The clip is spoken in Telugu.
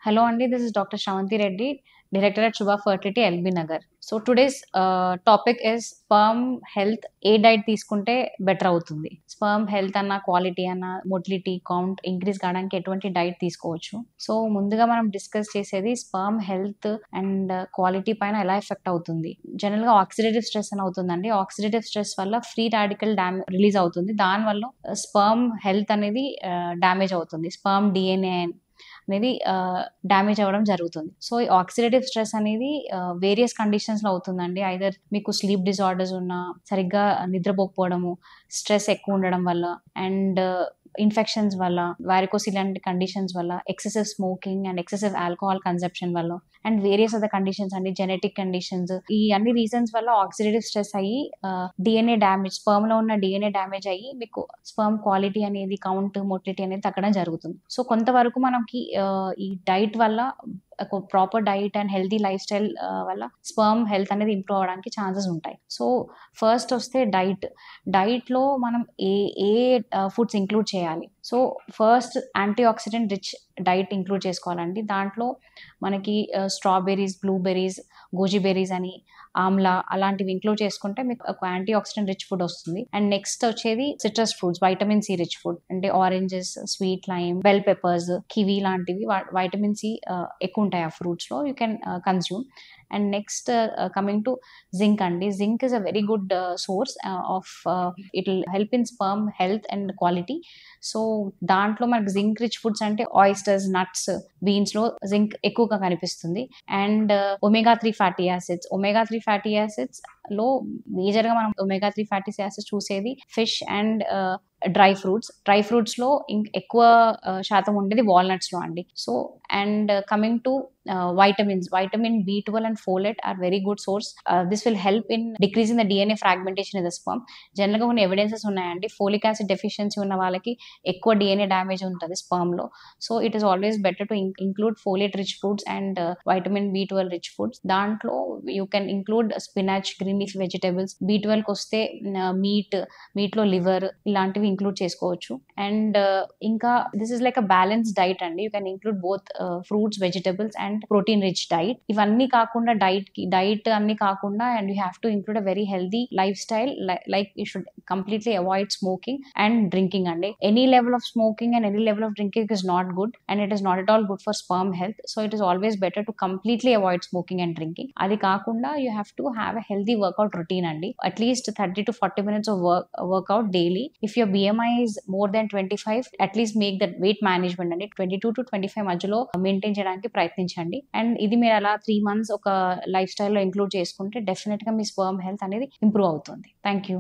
Hello, Andy. This is Dr. Shravanti Reddy, Director at Shubha Fertility, LB Nagar. So today's topic is sperm health. A diet తీసుకుంటే బెటర్ అవుతుంది? స్పర్మ్ హెల్త్ అన్న, క్వాలిటీ అన్న, మొటిలిటీ కౌంట్ ఇంక్రీజ్ కావడానికి ఎటువంటి డైట్ తీసుకోవచ్చు? సో ముందుగా మనం డిస్కస్ చేసేది స్పర్మ్ హెల్త్ అండ్ క్వాలిటీ పైన ఎలా ఎఫెక్ట్ అవుతుంది. జనరల్ గా ఆక్సిడేటివ్ స్ట్రెస్ అని అవుతుందండి. ఆక్సిడేటివ్ స్ట్రెస్ వల్ల ఫ్రీ రాడికల్ రిలీజ్ అవుతుంది. దానివల్ల స్పర్మ్ హెల్త్ అనేది డ్యామేజ్ అవుతుంది. స్పర్మ్ డిఎన్ఏ అనేది డ్యామేజ్ అవ్వడం జరుగుతుంది. సో ఈ ఆక్సిడేటివ్ స్ట్రెస్ అనేది వేరియస్ కండిషన్స్ లో అవుతుందండి. ఐదర్ మీకు స్లీప్ డిజార్డర్స్ ఉన్నా, సరిగ్గా నిద్రపోకపోవడము, స్ట్రెస్ ఎక్కువ ఉండడం వల్ల, అండ్ ఇన్ఫెక్షన్స్ వల్ల, వారికోస్ ఇలాంటి కండిషన్స్ వల్ల, excessive smoking and excessive alcohol conception వల్ల, అండ్ వేరియస్ అదర్ కండిషన్స్ అండి, జెనెటిక్ కండిషన్స్, ఈ అన్ని రీజన్స్ వల్ల ఆక్సిడేటివ్ స్ట్రెస్ అయ్యి డిఎన్ఏ డ్యామేజ్, స్పర్మ్ లో ఉన్న డిఎన్ఏ డ్యామేజ్ అయ్యి మీకు స్పర్మ్ క్వాలిటీ అనేది, కౌంట్, మొటిలిటీ అనేది తగ్గడం జరుగుతుంది. సో కొంతవరకు మనకి ఈ డైట్ వల్ల, proper diet and healthy lifestyle వల్ల స్పర్మ్ హెల్త్ అనేది ఇంప్రూవ్ అవడానికి ఛాన్సెస్ ఉంటాయి. సో ఫస్ట్ వస్తే డైట్ లో మనం ఏ ఫుడ్స్ ఇంక్లూడ్ చేయాలి. So first anti oxidant rich diet include చేసుకోవాలండి. దాంట్లో మనకి స్ట్రాబెర్రీస్, బ్లూబెర్రీస్, గోజీబెర్రీస్ అని, ఆమ్లా అలాంటివి ఇంక్లూడ్ చేసుకుంటే మీకు ఒక యాంటీ ఆక్సిడెంట్ రిచ్ ఫుడ్ వస్తుంది. అండ్ నెక్స్ట్ వచ్చేది citrus fruits, vitamin C rich food అంటే oranges, sweet lime, bell peppers, kiwi లాంటివి వైటమిన్ సి ఎక్కువ ఉంటాయి ఆ ఫ్రూట్స్ లో. You can consume. And next coming to zinc అండి. Zinc is a very good source of it will help in sperm health and quality. So దాంట్లో మనకి జింక్ రిచ్ ఫుడ్స్ అంటే ఆయిస్టర్స్, నట్స్, బీన్స్ లో జింక్ ఎక్కువగా కనిపిస్తుంది. అండ్ ఒమేగా 3 ఫ్యాటీ యాసిడ్స్ లో మేజర్ గా మనం ఒమేగా 3 ఫ్యాటీ యాసిడ్స్ చూసేది ఫిష్ అండ్ డ్రై ఫ్రూట్స్ లో ఎక్కువ శాతం ఉండేది వాల్నట్స్ లో అండి. So and coming to vitamin B12 and folate are very good source. This will help in decreasing the DNA fragmentation in the sperm. General గా కొన్ని ఎవిడెన్సెస్ ఉన్నాయండి, ఫోలిక్ యాసిడ్ డెఫిషియన్సీ ఉన్న వాళ్ళకి ఎక్కువ డిఎన్ఏ డ్యామేజ్ ఉంటుంది స్పర్మ్ లో. So it is always better to include folate rich foods and vitamin B12 rich foods. దాంట్లో you can include spinach, green leaf vegetables. B12 కి వస్తే మీట్ లో లివర్ ఇలాంటివి ఇంక్లూడ్ చేసుకోవచ్చు. అండ్ ఇంకా this is like a balance diet అండి. You can include both fruits, vegetables and protein rich diet. ఇవన్నీ కాకుండా డైట్ అన్ని కాకుండా and you have to include a very healthy lifestyle. Like you should completely avoid smoking and drinking అండి. Any level of smoking and any level of drinking is not good and it is not at all good for sperm health. So it is always better to completely avoid smoking and drinking. అది కాకుండా you have to have a healthy workout routine అండి. At least 30 to 40 minutes of workout daily. If your BMI is more than 25, at least make that weight management అండి 22 to 25 మధ్యలో మెయింటైన్ చేయడానికి ప్రయత్నించండి. అండ్ ఇది మీరు అలా 3 months ఒక లైఫ్ స్టైల్లో ఇంక్లూడ్ చేసుకుంటే డెఫినెట్ గా మీ స్పర్మ్ హెల్త్ అనేది ఇంప్రూవ్ అవుతుంది. Thank you.